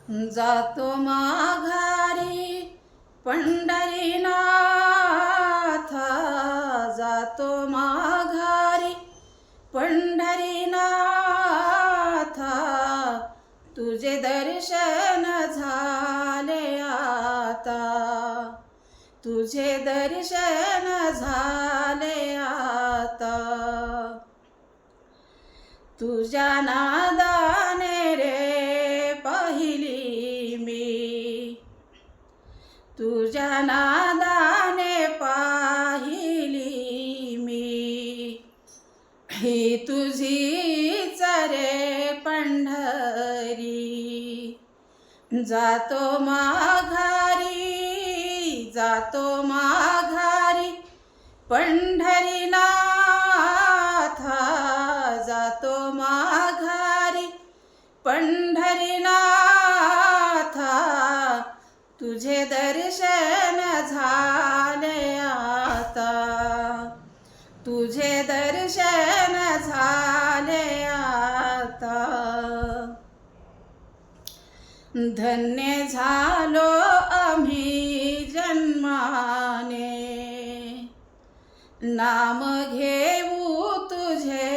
जातो माघारी पंढरीनाथ, जातो माघारी पंढरीनाथ, तुझे दर्शन झाले आता, तुझे दर्शन झाले आता, तुझ्या नादाने रे पाहिली मी, तुझ्या नादाने पाहिली मी, ही तुझीच रे पंढरी, जातो माघारी, जातो माघारी पंढरीनाथ, जातो माघारी पंढरीनाथ, तुझे दर्शन झाले आता, तुझे दर्शन झाले आता, धन्य झालो आम्ही जन्माने, नाम घेऊ तुझे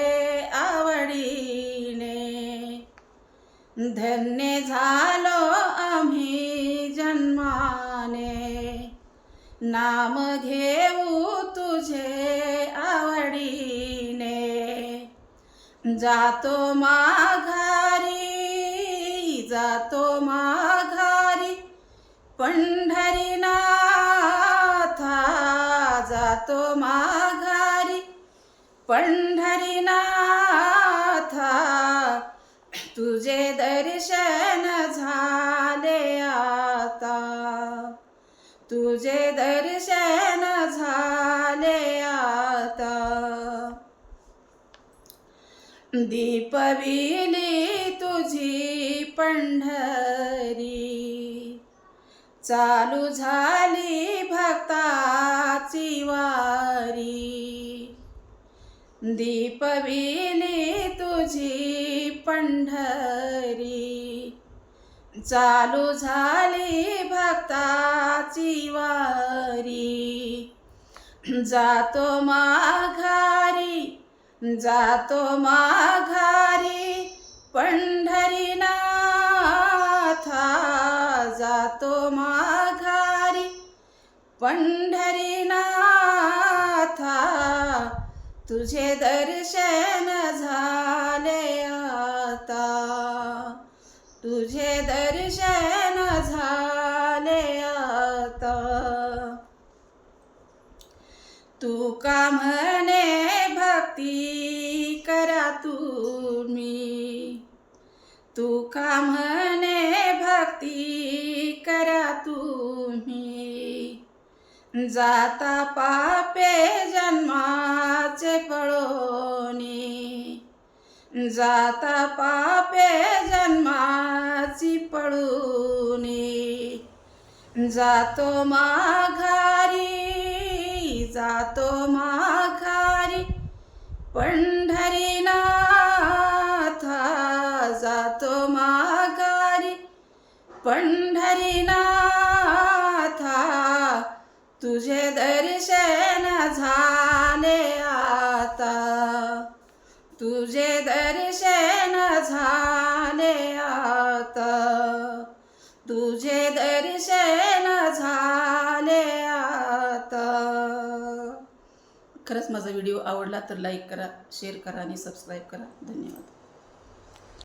आवडीने, धन्य झालो आम्ही जन्माने, नाम घेऊ तुझे आवडीने, जातो माघारी, जातो माघारी पंढरीनाथ, जातो माघारी पंढरीनाथ, तुझे दर्शन झाले आता, तुझे दर्शन झाले आता, दीपविली तुझी पंढरी, चालू झाली भक्ताची वारी, दीपविली तुझी पंढरी, चालू झाली भक्ताची वारी, जातो माघारी, जातो माघारी पंढरीनाथ, जातो माघारी पंढरीनाथ, तुझे दर्शन झाले आता, तुझे दर्शन झाले आता, तू का म्हणे भक्ती करा तुम्ही, तू का म्हणे भक्ती करा तुम्ही, जाता पापे जन्माचे पळोनी, जाता पापे जन्माची पळोनी, जातो माघारी, जातो माघारी पंढरीनाथ, जातो माघारी पंढरीनाथ, तुझे दर्शन झाले आता, तुझे दर्शन झाले आता, तुझे दर्शन झाले आता. खरंच माझा व्हिडिओ आवडला तर लाईक करा, शेअर करा आणि सबस्क्राईब करा. धन्यवाद.